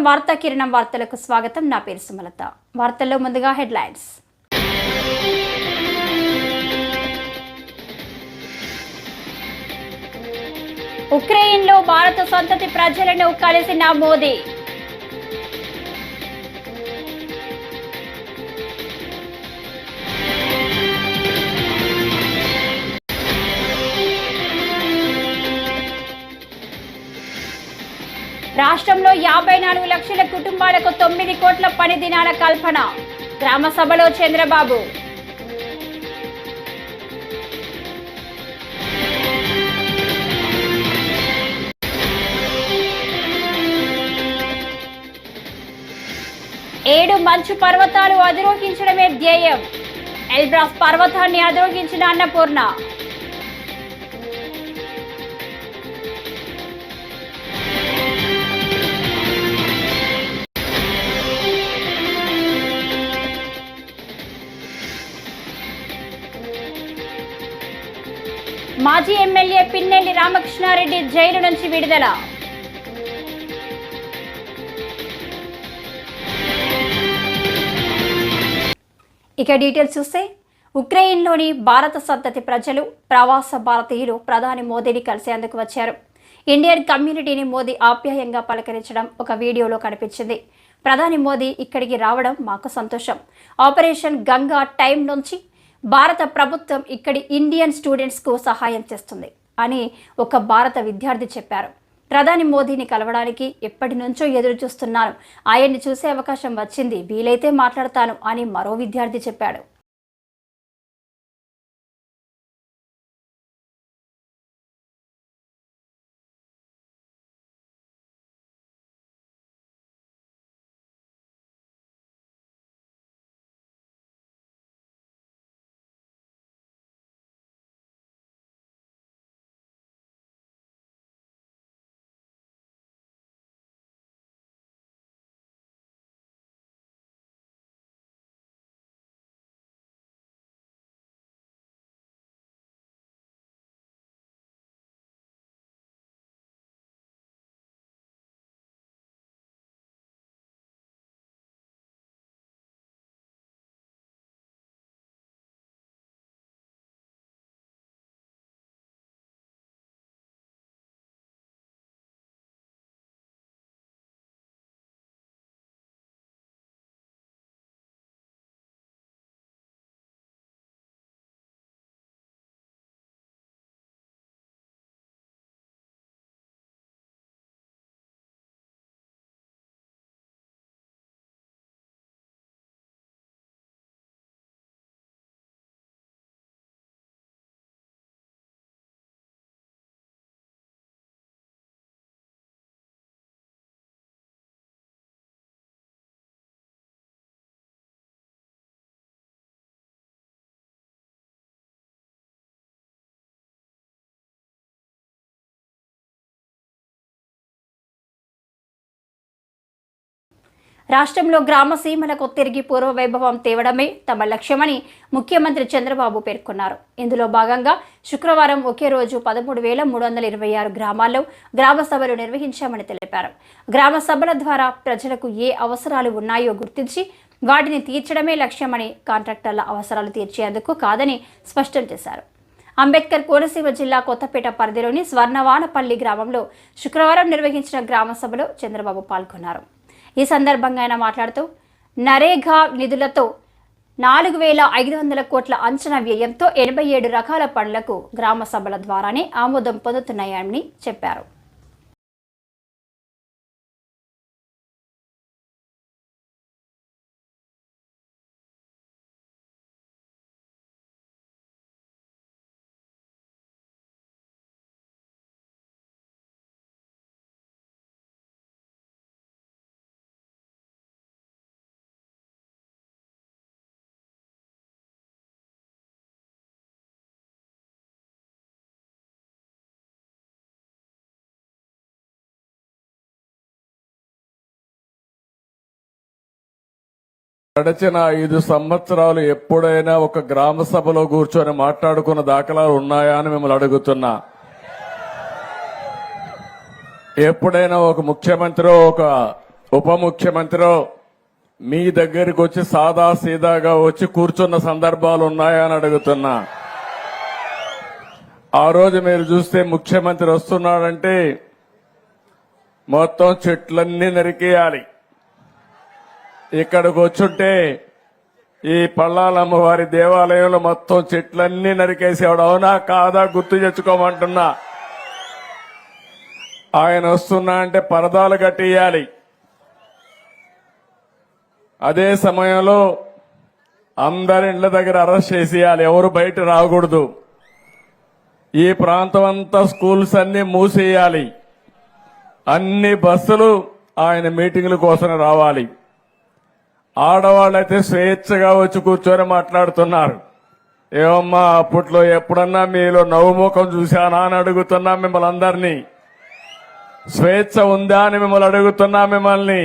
నమస్కారం వార్తా కిరణం వార్తలకు స్వాగతం. నా పేరు సుమలత. వార్తల్లో ముందుగా హెడ్లైన్స్. ఉక్రెయిన్లో భారత సంతతి ప్రజలను కలిసిన మోదీ. రాష్ట్రంలో 54 లక్షల కుటుంబాలకు 9 కోట్ల పని దినాల కల్పన. గ్రామ సభలో చంద్రబాబు. ఏడు మంచు పర్వతాలు అధిరోహించడమే ధ్యేయం. ఎల్బ్రాస్ పర్వతాన్ని అధిరోహించిన అన్నపూర్ణ. మాజీ ఎమ్మెల్యే పిన్నెల్లి రామకృష్ణారెడ్డి జైలు నుంచి విడుదల. ఇక డీటెయిల్స్ చూస్తే, ఉక్రెయిన్లోని భారత సంతతి ప్రజలు, ప్రవాస భారతీయులు ప్రధాని మోదీని కలిసేందుకు వచ్చారు. ఇండియన్ కమ్యూనిటీని మోదీ ఆప్యాయంగా పలకరించడం ఒక వీడియోలో కనిపించింది. ప్రధాని మోదీ ఇక్కడికి రావడం మాకు సంతోషం. ఆపరేషన్ గంగా టైం నుంచి భారత ప్రభుత్వం ఇక్కడి ఇండియన్ స్టూడెంట్స్కు సహాయం చేస్తుంది అని ఒక భారత విద్యార్థి చెప్పారు. ప్రధాని మోదీని కలవడానికి ఎప్పటి నుంచో ఎదురు చూస్తున్నాను. ఆయన్ని చూసే అవకాశం వచ్చింది. వీలైతే మాట్లాడతాను అని మరో విద్యార్థి చెప్పాడు. రాష్ట్రంలో గ్రామ సీమలకు తిరిగి పూర్వ వైభవం తేవడమే తమ లక్ష్యమని ముఖ్యమంత్రి చంద్రబాబు పేర్కొన్నారు. ఇందులో భాగంగా శుక్రవారం ఒకే రోజు 13,326 గ్రామాల్లో గ్రామ సభలు నిర్వహించామని తెలిపారు. గ్రామ సభల ద్వారా ప్రజలకు ఏ అవసరాలు ఉన్నాయో గుర్తించి వాటిని తీర్చడమే లక్ష్యమని, కాంట్రాక్టర్ల అవసరాలు తీర్చేందుకు కాదని స్పష్టం చేశారు. అంబేద్కర్ కోనసీమ జిల్లా కొత్తపేట పరిధిలోని స్వర్ణవానపల్లి గ్రామంలో శుక్రవారం నిర్వహించిన గ్రామ సభలో చంద్రబాబు పాల్గొన్నారు. ఈ సందర్భంగా ఆయన మాట్లాడుతూ, నరేగా నిధులతో 4,500 కోట్ల అంచనా వ్యయంతో 87 రకాల పనులకు గ్రామ సభల ద్వారానే ఆమోదం పొందుతున్నాయని చెప్పారు. గడిచిన 5 సంవత్సరాలు ఎప్పుడైనా ఒక గ్రామ సభలో కూర్చొని మాట్లాడుకున్న దాఖలాలు ఉన్నాయా అని మిమ్మల్ని అడుగుతున్నా. ఎప్పుడైనా ఒక ముఖ్యమంత్రి ఒక ఉప ముఖ్యమంత్రి మీ దగ్గరికి వచ్చి సాదా సీదాగా వచ్చి కూర్చున్న సందర్భాలు ఉన్నాయా అని అడుగుతున్నా. ఆ రోజు మీరు చూస్తే ముఖ్యమంత్రి వస్తున్నాడంటే మొత్తం చెట్లన్నీ నరికేయాలి. ఇక్కడికి వచ్చుంటే ఈ పల్లాలమ్మవారి దేవాలయంలో మొత్తం చెట్లన్నీ నరికేసేవాడు. అవునా కాదా గుర్తు తెచ్చుకోమంటున్నా. ఆయన వస్తున్నా అంటే పరదాలు కట్టేయాలి. అదే సమయంలో అందరి ఇళ్ల దగ్గర అరెస్ట్ చేసేయాలి. ఎవరు బయట రాకూడదు. ఈ ప్రాంతం అంతా స్కూల్స్ అన్ని మూసేయాలి. అన్ని బస్సులు ఆయన మీటింగుల కోసం రావాలి. ఆడవాళ్ళైతే స్వేచ్ఛగా వచ్చి కూర్చొని మాట్లాడుతున్నారు. ఏమమ్మా అప్పట్లో ఎప్పుడన్నా మీలో నవ్వుముఖం చూశానా అని అడుగుతున్నా మిమ్మల్ని అందరినీ. స్వేచ్ఛ ఉందా అని మిమ్మల్ని అడుగుతున్నా. మిమ్మల్ని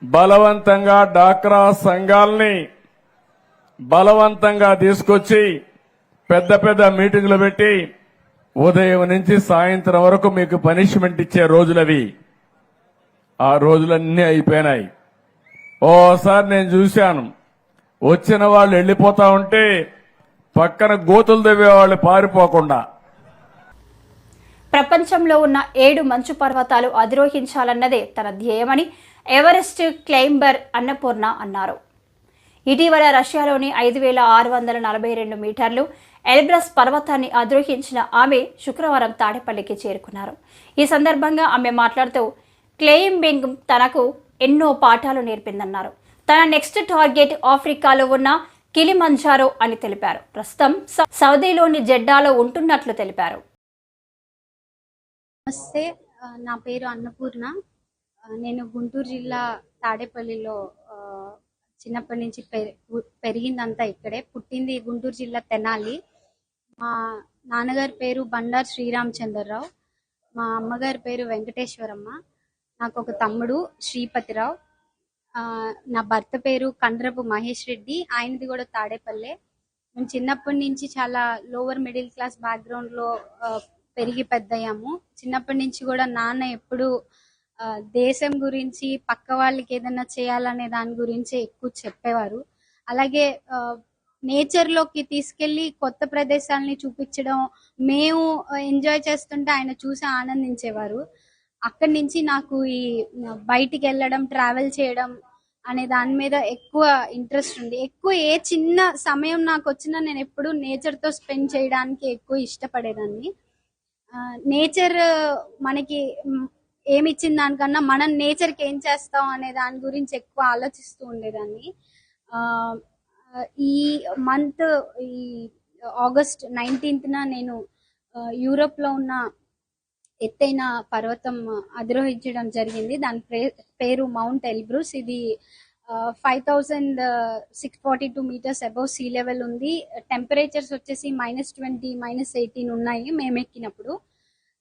బలవంతంగా డాక్రా సంఘాలని బలవంతంగా తీసుకొచ్చి పెద్ద పెద్ద మీటింగులు పెట్టి ఉదయం నుంచి సాయంత్రం వరకు మీకు పనిష్మెంట్ ఇచ్చే రోజులవి. ఆ రోజులన్నీ అయిపోయినాయి. ఓసారి నేను చూశాను, వచ్చిన వాళ్ళు వెళ్లిపోతా ఉంటే పక్కన గోతులు తవ్వేవాళ్ళు పారిపోకుండా. ప్రపంచంలో ఉన్న 7 మంచు పర్వతాలు అధిరోహించాలన్నదే తన ధ్యేయమని ఎవరెస్ట్ క్లైంబర్ అన్నపూర్ణ అన్నారు. ఇటీవల రష్యాలోని 5,642 మీటర్లు ఎల్బ్రస్ పర్వతాన్ని అధిరోహించిన ఆమె శుక్రవారం తాడేపల్లికి చేరుకున్నారు. ఈ సందర్భంగా ఆమె మాట్లాడుతూ క్లైంబింగ్ తనకు ఎన్నో పాఠాలు నేర్పిందన్నారు. తన నెక్స్ట్ టార్గెట్ ఆఫ్రికాలో ఉన్న కిలిమంజారో అని తెలిపారు. ప్రస్తుతం సౌదీలోని జెడ్డాలో ఉంటున్నట్లు తెలిపారు. నమస్తే, నా పేరు అన్నపూర్ణ. నేను గుంటూరు జిల్లా తాడేపల్లిలో చిన్నప్పటి నుంచి పెరిగిందంతా ఇక్కడే. పుట్టింది గుంటూరు జిల్లా తెనాలి. మా నాన్నగారి పేరు బండారు శ్రీరామచంద్రరావు, మా అమ్మగారి పేరు వెంకటేశ్వరమ్మ. నాకు ఒక తమ్ముడు శ్రీపతిరావు. నా భర్త పేరు కండ్రపు మహేష్ రెడ్డి, ఆయనది కూడా తాడేపల్లె. మేము చిన్నప్పటి నుంచి చాలా లోవర్ మిడిల్ క్లాస్ బ్యాక్గ్రౌండ్లో పెరిగి పెద్దయ్యాము. చిన్నప్పటి నుంచి కూడా నాన్న ఎప్పుడు దేశం గురించి, పక్క వాళ్ళకి ఏదైనా చేయాలనే దాని గురించి ఎక్కువ చెప్పేవారు. అలాగే నేచర్లోకి తీసుకెళ్లి కొత్త ప్రదేశాలని చూపించడం, మేము ఎంజాయ్ చేస్తుంటే ఆయన చూసి ఆనందించేవారు. అక్కడి నుంచి నాకు ఈ బయటికి వెళ్ళడం, ట్రావెల్ చేయడం అనే దాని మీద ఎక్కువ ఇంట్రెస్ట్ ఉంది. ఎక్కువ ఏ చిన్న సమయం నాకు వచ్చినా నేను ఎప్పుడు నేచర్తో స్పెండ్ చేయడానికి ఎక్కువ ఇష్టపడేదాన్ని. నేచర్ మనకి ఏమి ఇచ్చిన దానికన్నా మనం నేచర్కి ఏం చేస్తాం అనే దాని గురించి ఎక్కువ ఆలోచిస్తూ ఉండేదాన్ని. ఈ మంత్ ఈ ఆగస్ట్ 19th నేను యూరోప్లో ఉన్న ఎత్తైన పర్వతం అధిరోహించడం జరిగింది. దాని పేరు మౌంట్ ఎల్బ్రూస్. ఇది 5,642 మీటర్స్ అబౌవ్ సీ లెవెల్ ఉంది. టెంపరేచర్స్ వచ్చేసి -20, -18 ఉన్నాయి మేము ఎక్కినప్పుడు.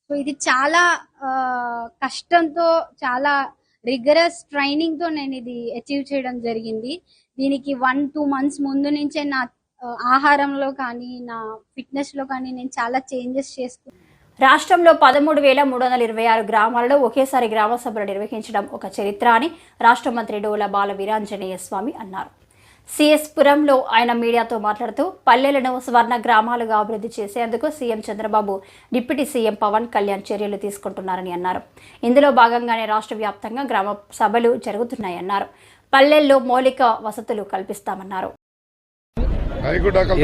సో ఇది చాలా కష్టంతో, చాలా రిగరస్ ట్రైనింగ్తో నేను ఇది అచీవ్ చేయడం జరిగింది. దీనికి 1-2 months ముందు నుంచే నా ఆహారంలో కానీ, నా ఫిట్నెస్లో కానీ నేను చాలా చేంజెస్ చేసుకున్నాను. రాష్ట్రంలో 13,326 గ్రామాలలో ఒకేసారి గ్రామ సభలు నిర్వహించడం ఒక చరిత్ర అని రాష్ట్ర మంత్రి డోలా బాల వీరాంజనేయ స్వామి అన్నారు. సిఎస్ పురంలో ఆయన మీడియాతో మాట్లాడుతూ పల్లెలను స్వర్ణ గ్రామాలుగా అభివృద్ధి చేసేందుకు CM Chandrababu, deputy CM Pawan Kalyan చర్యలు తీసుకుంటున్నారని అన్నారు. ఇందులో భాగంగానే రాష్ట్ర వ్యాప్తంగా గ్రామ సభలు జరుగుతున్నాయన్నారు. పల్లెల్లో మౌలిక వసతులు కల్పిస్తామన్నారు.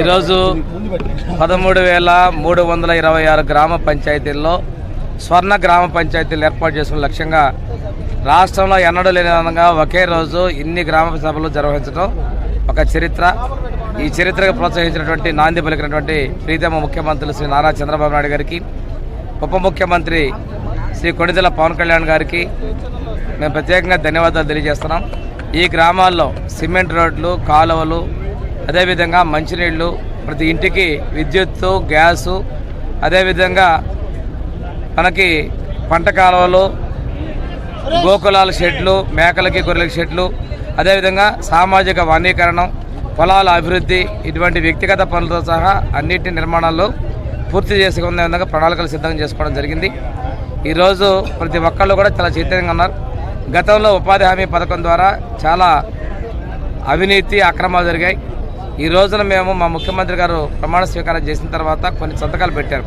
ఈరోజు 13,326 గ్రామ పంచాయతీల్లో స్వర్ణ గ్రామ పంచాయతీలు ఏర్పాటు చేసుకునే లక్ష్యంగా రాష్ట్రంలో ఎన్నడూ లేని విధంగా ఒకే రోజు ఇన్ని గ్రామ సభలు నిర్వహించడం ఒక చరిత్ర. ఈ చరిత్రకు ప్రోత్సహించినటువంటి, నాంది పలికినటువంటి ప్రీతమ ముఖ్యమంత్రులు శ్రీ నారా చంద్రబాబు నాయుడు గారికి, ఉప ముఖ్యమంత్రి శ్రీ కొణిదెల పవన్ కళ్యాణ్ గారికి మేము ప్రత్యేకంగా ధన్యవాదాలు తెలియజేస్తున్నాం. ఈ గ్రామాల్లో సిమెంట్ రోడ్లు, కాలువలు, అదేవిధంగా మంచినీళ్లు, ప్రతి ఇంటికి విద్యుత్తు, గ్యాసు, అదేవిధంగా మనకి పంట కాలువలు, గోకులాల షెడ్లు, మేకలకి గొర్రెలకి షెడ్లు, అదేవిధంగా సామాజిక వనీకరణం, పొలాల అభివృద్ధి, ఇటువంటి వ్యక్తిగత పనులతో సహా అన్నింటి నిర్మాణాల్లో పూర్తి చేసుకునే విధంగా ప్రణాళికలు సిద్ధం చేసుకోవడం జరిగింది. ఈరోజు ప్రతి ఒక్కళ్ళు కూడా చాలా చైతన్యంగా ఉన్నారు. గతంలో ఉపాధి హామీ పథకం ద్వారా చాలా అవినీతి అక్రమాలు జరిగాయి. ఈ రోజున మేము మా ముఖ్యమంత్రి గారు ప్రమాణ స్వీకారం చేసిన తర్వాత కొన్ని సంతకాలు పెట్టారు.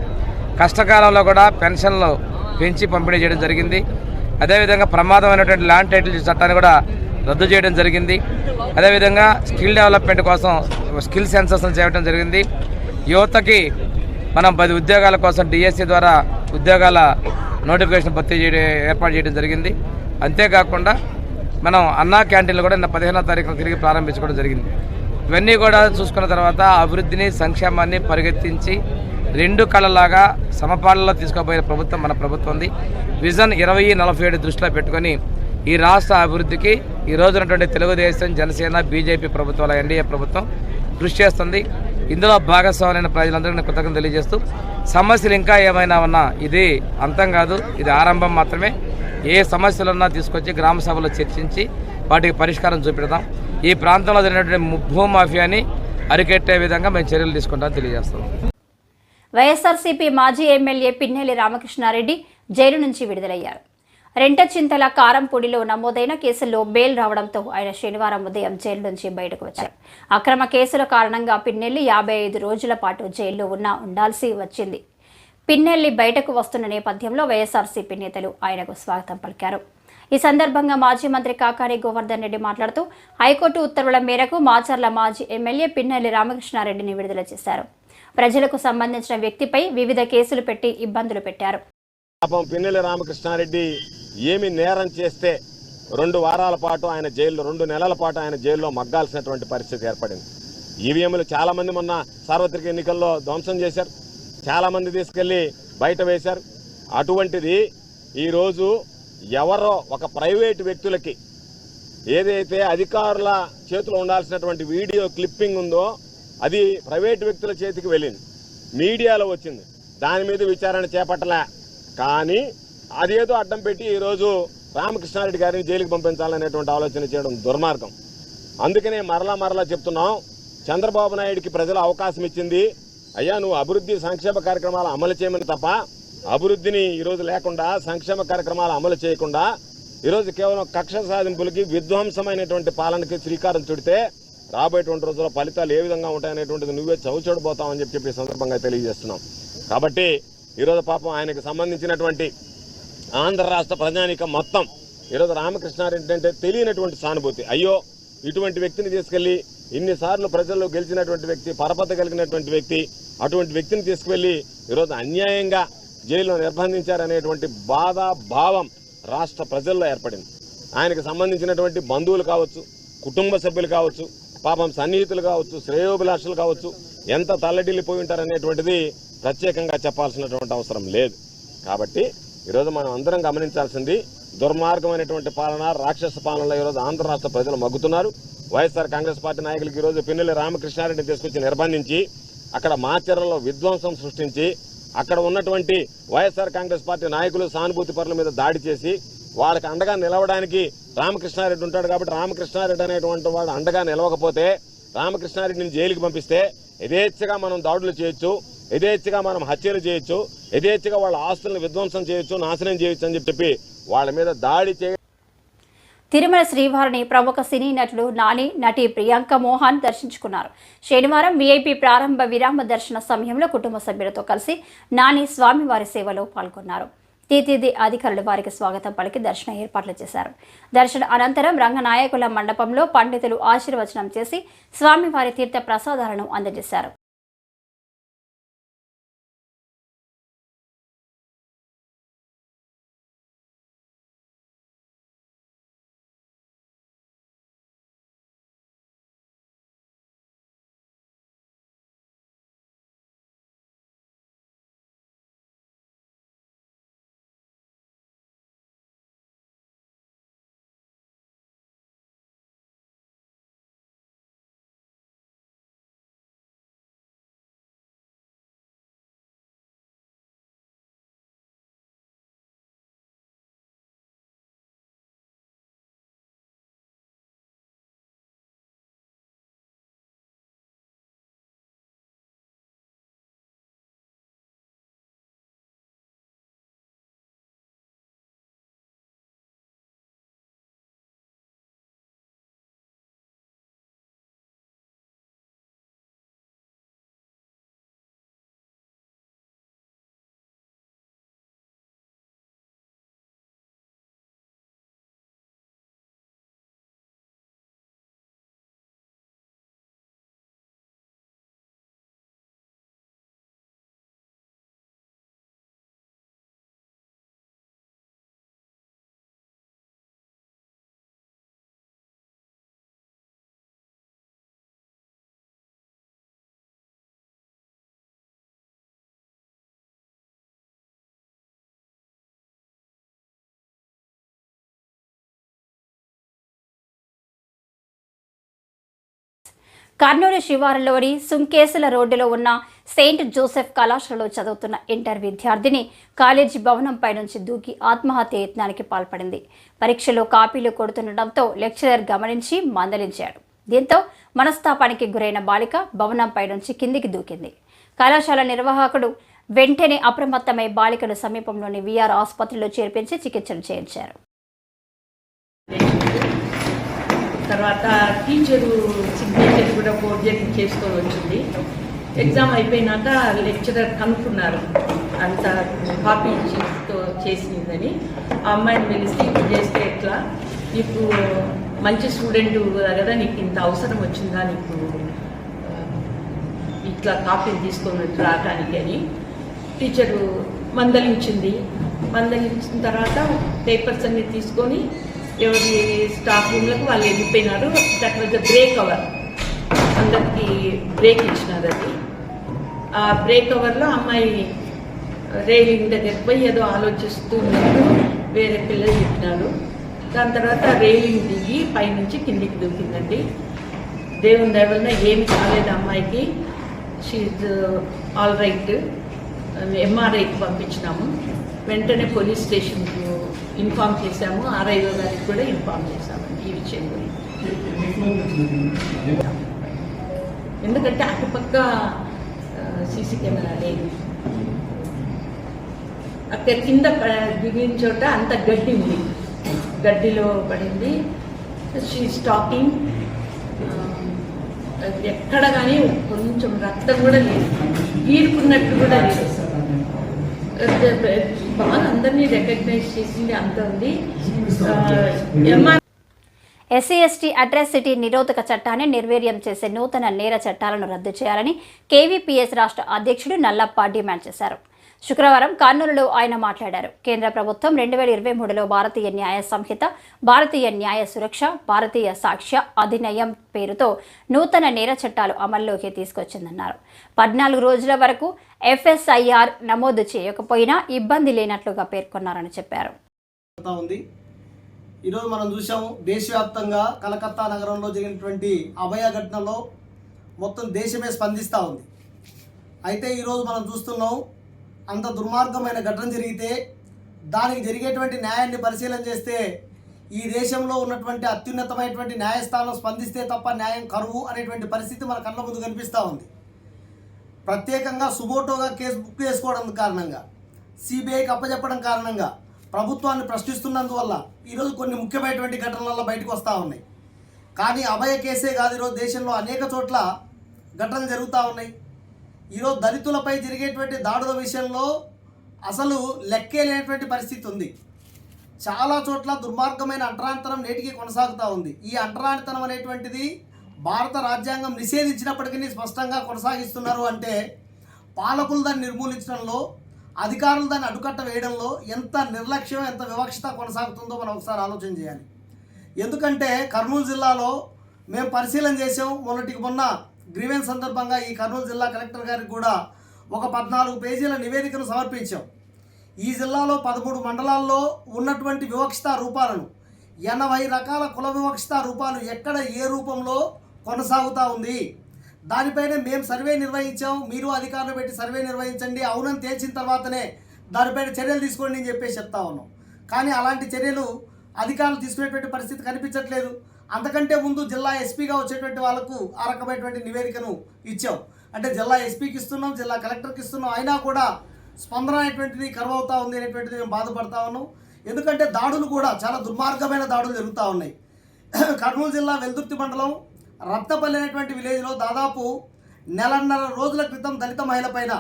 కష్టకాలంలో కూడా పెన్షన్లు పెంచి పంపిణీ చేయడం జరిగింది. అదేవిధంగా ప్రమాదమైనటువంటి ల్యాండ్ టైటిల్ చట్టాన్ని కూడా రద్దు చేయడం జరిగింది. అదేవిధంగా స్కిల్ డెవలప్మెంట్ కోసం స్కిల్ సెన్సస్ను చేయడం జరిగింది. యువతకి మనం 10 ఉద్యోగాల కోసం డిఎస్సి ద్వారా ఉద్యోగాల నోటిఫికేషన్ ఏర్పాటు చేయడం జరిగింది. అంతేకాకుండా మనం అన్నా క్యాంటీన్లు కూడా నిన్న 15వ తారీఖున తిరిగి ప్రారంభించుకోవడం జరిగింది. ఇవన్నీ కూడా చూసుకున్న తర్వాత అభివృద్ధిని సంక్షేమాన్ని పరిగెత్తించి 2 కళ్ళలాగా సమపాలనలో తీసుకోబోయే ప్రభుత్వం మన ప్రభుత్వం ఉంది. విజన్ 2047 దృష్టిలో పెట్టుకొని ఈ రాష్ట్ర అభివృద్ధికి ఈ రోజునటువంటి తెలుగుదేశం, జనసేన, బీజేపీ ప్రభుత్వాల ఎన్డీఏ ప్రభుత్వం కృషి చేస్తుంది. ఇందులో భాగస్వామ్యమైన ప్రజలందరికీ కృతజ్ఞతలు తెలియజేస్తూ సమస్యలు ఇంకా ఏమైనా ఉన్నా ఇది అంతం కాదు, ఇది ఆరంభం మాత్రమే. ఏ సమస్యలున్నా తీసుకొచ్చి గ్రామ సభలో చర్చించి వాటికి పరిష్కారం చూపెడదాం. ఈ ప్రాంతంలో జరిగినటువంటి భూమాఫియాని అరికెట్టే విధంగా మేము చర్యలు తీసుకుంటామని తెలియజేస్తాం. వైఎస్ఆర్సీపీ మాజీ ఎమ్మెల్యే పిన్నెల్లి రామకృష్ణారెడ్డి జైలు నుంచి విడుదలయ్యారు. రెంటచింతల కారంపూడిలో నమోదైన కేసుల్లో బెయిల్ రావడంతో ఆయన శనివారం ఉదయం జైలు నుంచి బయటకు వచ్చారు. అక్రమ కేసుల కారణంగా పిన్నెల్లి 55 రోజుల పాటు జైల్లో ఉండాల్సి వచ్చింది. పిన్నెల్లి బయటకు వస్తున్న నేపథ్యంలో వైఎస్ఆర్సీపీ నేతలు ఆయనకు స్వాగతం పలికారు. ఈ సందర్భంగా మాజీ మంత్రి కాకాని గోవర్ధన్ రెడ్డి మాట్లాడుతూ హైకోర్టు ఉత్తర్వుల మేరకు మాచర్ల మాజీ ఎమ్మెల్యే పిన్నెల్లి రామకృష్ణారెడ్డిని విడుదల చేశారు. ప్రజలకు సంబంధించిన వ్యక్తిపై వివిధ కేసులు పెట్టి ఇబ్బందులు పెట్టారు. పాపం పిన్నెల్లి రామకృష్ణారెడ్డి ఏమి నేరం చేస్తే 2 వారాల పాటు ఆయన జైల్లో 2 నెలల పాటు ఆయన జైల్లో మగ్గాల్సినటువంటి పరిస్థితి ఏర్పడింది. ఈవీఎంలు చాలా మంది మొన్న సార్వత్రిక ఎన్నికల్లో ధ్వంసం చేశారు, చాలా మంది తీసుకెళ్లి బయట వేశారు. అటువంటిది ఈరోజు ఎవరో ఒక ప్రైవేటు వ్యక్తులకి ఏదైతే అధికారుల చేతిలో ఉండాల్సినటువంటి వీడియో క్లిప్పింగ్ ఉందో అది ప్రైవేటు వ్యక్తుల చేతికి వెళ్ళింది, మీడియాలో వచ్చింది. దాని మీద విచారణ చేపట్టలే, కానీ అదేదో అడ్డం పెట్టి ఈరోజు రామకృష్ణారెడ్డి గారిని జైలుకి పంపించాలనేటువంటి ఆలోచన చేయడం దుర్మార్గం. అందుకనే మరలా చెప్తున్నాం, చంద్రబాబు నాయుడికి ప్రజలు అవకాశం ఇచ్చింది. అయ్యా నువ్వు అభివృద్ధి సంక్షేమ కార్యక్రమాలు అమలు చేయమని తప్ప అభివృద్ధిని ఈరోజు లేకుండా సంక్షేమ కార్యక్రమాలు అమలు చేయకుండా ఈరోజు కేవలం కక్ష సాధింపులకి విధ్వంసమైనటువంటి పాలనకి శ్రీకారం చుడితే రాబోయేటువంటి రోజుల్లో ఫలితాలు ఏ విధంగా ఉంటాయనేటువంటిది నువ్వే చవిచూడబోతావని చెప్పి సందర్భంగా తెలియజేస్తున్నాం. కాబట్టి ఈరోజు పాపం ఆయనకు సంబంధించినటువంటి ఆంధ్ర రాష్ట్ర ప్రజానీకం మొత్తం ఈరోజు రామకృష్ణారెడ్డి అంటే తెలియనటువంటి సానుభూతి. అయ్యో ఇటువంటి వ్యక్తిని తీసుకెళ్లి ఇన్నిసార్లు ప్రజల్లో గెలిచినటువంటి వ్యక్తి, పరపత కలిగినటువంటి వ్యక్తి, అటువంటి వ్యక్తిని తీసుకువెళ్లి ఈరోజు అన్యాయంగా జైల్లో నిర్బంధించారనేటువంటి బాధ భావం రాష్ట్ర ప్రజల్లో ఏర్పడింది. ఆయనకు సంబంధించినటువంటి బంధువులు కావచ్చు, కుటుంబ సభ్యులు కావచ్చు, పాపం సన్నిహితులు కావచ్చు, శ్రేయోభిలాషులు కావచ్చు, ఎంత తల్లడిల్లిపోయి ఉంటారనేటువంటిది ప్రత్యేకంగా చెప్పాల్సినటువంటి అవసరం లేదు. కాబట్టి ఈరోజు మనం అందరం గమనించాల్సింది దుర్మార్గమైనటువంటి పాలన, రాక్షస పాలనలో ఈరోజు ఆంధ్ర రాష్ట్ర ప్రజలు మగ్గుతున్నారు. వైఎస్ఆర్ కాంగ్రెస్ పార్టీ నాయకులకు ఈరోజు పిన్నెల్లి రామకృష్ణారెడ్డిని తీసుకొచ్చి నిర్బంధించి అక్కడ మాచర్లలో విధ్వంసం సృష్టించి అక్కడ ఉన్నటువంటి వైఎస్ఆర్ కాంగ్రెస్ పార్టీ నాయకులు సానుభూతి పరుల మీద దాడి చేసి వాళ్ళకి అండగా నిలవడానికి రామకృష్ణారెడ్డి ఉంటాడు. కాబట్టి రామకృష్ణారెడ్డి అనేటువంటి వాడు అండగా నిలవకపోతే రామకృష్ణారెడ్డిని జైలుకి పంపిస్తే యథేచ్ఛగా మనం దాడులు చేయొచ్చు, యథేచ్ఛగా మనం హత్యలు చేయొచ్చు, యథేచ్ఛగా వాళ్ళ ఆస్తులను విధ్వంసం చేయొచ్చు, నాశనం చేయొచ్చు అని చెప్పి వాళ్ళ మీద దాడి చేయ తిరుమల శ్రీవారిని ప్రముఖ సినీ నటుడు నాని, నటి ప్రియాంక మోహన్ దర్శించుకున్నారు. శనివారం వీఐపీ ప్రారంభ విరామ దర్శన సమయంలో కుటుంబ సభ్యులతో కలిసి నాని స్వామివారి సేవలో పాల్గొన్నారు. టీటీడీ అధికారులు వారికి స్వాగతం పలికి దర్శన ఏర్పాట్లు చేశారు. దర్శన అనంతరం రంగనాయకుల మండపంలో పండితులు ఆశీర్వచనం చేసి స్వామివారి తీర్థ ప్రసాదాలను అందజేశారు. కర్నూలు శివారులోని సుంకేసుల రోడ్డులో ఉన్న సెయింట్ జోసెఫ్ కళాశాలలో చదువుతున్న ఇంటర్ విద్యార్థిని కాలేజీ భవనంపై నుంచి దూకి ఆత్మహత్య యత్నానికి పాల్పడింది. పరీక్షలో కాపీలు కొడుతుండటంతో లెక్చరర్ గమనించి మందలించాడు. దీంతో మనస్తాపానికి గురైన బాలిక భవనంపై నుంచి కిందికి దూకింది. కళాశాల నిర్వాహకుడు వెంటనే అప్రమత్తమై బాలికను సమీపంలోని వీఆర్ ఆసుపత్రిలో చేర్పించి చికిత్సలు చేయించారు. తర్వాత టీచరు సిగ్నేచర్ కూడా ఫోర్జరీ చేసుకొని వచ్చింది. ఎగ్జామ్ అయిపోయినాక లెక్చరర్ కనుక్కున్నారు అంత కాపీ చేసిందని. ఆ అమ్మాయిని పిలిచి చేస్తే ఎట్లా, నీకు మంచి స్టూడెంట్ కదా, నీకు ఇంత అవసరం వచ్చిందా నీకు ఇట్లా కాపీని తీసుకొని రావటానికి అని టీచరు మందలించింది. మందలించిన తర్వాత పేపర్స్ అన్ని తీసుకొని ఎవరి స్టాఫ్ రూమ్లకు వాళ్ళు వెళ్ళిపోయినారు. That was the break our, అందరికి బ్రేక్ ఇచ్చినారు. అది ఆ బ్రేక్ అవర్లో అమ్మాయి రైలింగ్ దగ్గరికి పోయి ఏదో ఆలోచిస్తూ ఉన్నట్టు వేరే పిల్లలు చెప్పినారు. దాని తర్వాత రైలింగ్ దిగి పైనుంచి కిందికి దూకిందండి. దేవుని దయ వలన ఏమి కాలేదు అమ్మాయికి. She all right. ఎంఆర్ఐకి పంపించినాము. వెంటనే పోలీస్ స్టేషన్కు ఇన్ఫామ్ చేశాము. ఆర్ఐఓ గారికి కూడా ఇన్ఫామ్ చేశామండి ఈ విషయం గురించి. ఎందుకంటే అటుపక్క సీసీ కెమెరా లేదు. అక్కడ కింద దిగిన చోట అంత గడ్డి ఉంది, గడ్డిలో పడింది. షీ స్టాకింగ్ ఎక్కడ కానీ కొంచెం రక్తం కూడా లేదు, గీరుకున్నట్టు కూడా లేదు. బాగా అందరినీ రికగ్నైజ్ చేసింది అంత ఉంది. ఎస్సీ ఎస్టీ అట్రాసిటీ నిరోధక చట్టాన్ని నిర్వీర్యం చేసే నూతన నేర చట్టాలను రద్దు చేయాలని కేవీపీఎస్ రాష్ట్ర అధ్యక్షుడు నల్లప్ప డిమాండ్ చేశారు. శుక్రవారం కర్నూలులో ఆయన మాట్లాడారు. కేంద్ర ప్రభుత్వం 2023లో భారతీయ న్యాయ సంహిత, భారతీయ న్యాయ సురక్ష, భారతీయ సాక్ష్య అధినియం పేరుతో నూతన నేర చట్టాలు అమల్లోకి తీసుకొచ్చిందన్నారు. 14 రోజుల వరకు ఎఫ్ఎస్ఐఆర్ నమోదు చేయకపోయినా ఇబ్బంది లేనట్లుగా పేర్కొన్నారని చెప్పారు. ఈరోజు మనం చూసాము, దేశవ్యాప్తంగా కలకత్తా నగరంలో జరిగినటువంటి అభయ ఘటనలో మొత్తం దేశమే స్పందిస్తూ ఉంది. అయితే ఈరోజు మనం చూస్తున్నాం, అంత దుర్మార్గమైన ఘటన జరిగితే దానికి జరిగేటువంటి న్యాయాన్ని పరిశీలన చేస్తే ఈ దేశంలో ఉన్నటువంటి అత్యున్నతమైనటువంటి న్యాయస్థానం స్పందిస్తే తప్ప న్యాయం కరువు అనేటువంటి పరిస్థితి మన కళ్ళ ముందు కనిపిస్తూ ఉంది. ప్రత్యేకంగా సుమోటోగా కేసు బుక్ చేసుకోవడం కారణంగా, సిబిఐకి అప్పచెప్పడం కారణంగా, ప్రభుత్వాన్ని ప్రశ్నిస్తున్నందువల్ల ఈరోజు కొన్ని ముఖ్యమైనటువంటి ఘటనల బయటకు వస్తూ ఉన్నాయి. కానీ అభయ కేసే కాదు, ఈరోజు దేశంలో అనేక చోట్ల ఘటనలు జరుగుతూ ఉన్నాయి. ఈరోజు దళితులపై జరిగేటువంటి దాడుల విషయంలో అసలు లెక్కే లేనటువంటి పరిస్థితి ఉంది. చాలా చోట్ల దుర్మార్గమైన అంటరానితనం నేటికి కొనసాగుతూ ఉంది. ఈ అంటరానితనం అనేటువంటిది భారత రాజ్యాంగం నిషేధించినప్పటికీ స్పష్టంగా కొనసాగిస్తున్నారు. అంటే పాలకులు దాన్ని నిర్మూలించడంలో, అధికారులు దాన్ని అడ్డుకట్ట వేయడంలో ఎంత నిర్లక్ష్యం, ఎంత వివక్షత కొనసాగుతుందో మనం ఒకసారి ఆలోచన చేయాలి. ఎందుకంటే కర్నూలు జిల్లాలో మేము పరిశీలన చేసాం. మొన్నటికి మొన్న గ్రీవెన్స్ సందర్భంగా ఈ కర్నూలు జిల్లా కలెక్టర్ గారికి కూడా ఒక 14 పేజీల నివేదికను సమర్పించాం. ఈ జిల్లాలో 13 మండలాల్లో ఉన్నటువంటి వివక్షతా రూపాలను, 80 రకాల కుల వివక్షతా రూపాలు ఎక్కడ ఏ రూపంలో కొనసాగుతూ ఉంది, దానిపైన మేము సర్వే నిర్వహించాం. మీరు అధికారులు పెట్టి సర్వే నిర్వహించండి, అవునని తేల్చిన తర్వాతనే దానిపైన చర్యలు తీసుకోండి అని చెప్పేసి చెప్తా ఉన్నాం. కానీ అలాంటి చర్యలు అధికారులు తీసుకునేటువంటి పరిస్థితి కనిపించట్లేదు. అంతకంటే ముందు జిల్లా ఎస్పీగా వచ్చేటువంటి వాళ్ళకు ఆ రకమైనటువంటి నివేదికను ఇచ్చాం. అంటే జిల్లా ఎస్పీకి ఇస్తున్నాం, జిల్లా కలెక్టర్కి ఇస్తున్నాం, అయినా కూడా స్పందన అనేటువంటిది కరువు అవుతూ ఉంది అనేటువంటిది మేము బాధపడతా ఉన్నాం. ఎందుకంటే దాడులు కూడా చాలా దుర్మార్గమైన దాడులు జరుగుతూ ఉన్నాయి. కర్నూలు జిల్లా వెల్దుర్తి మండలం రత్నపల్లి అనేటువంటి విలేజ్లో దాదాపు 1.5 రోజుల క్రితం దళిత మహిళ పైన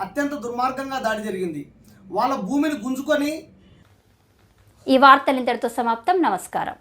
అత్యంత దుర్మార్గంగా దాడి జరిగింది. వాళ్ళ భూమిని గుంజుకొని. ఈ వార్తలు ఇంతటితో సమాప్తం. నమస్కారం.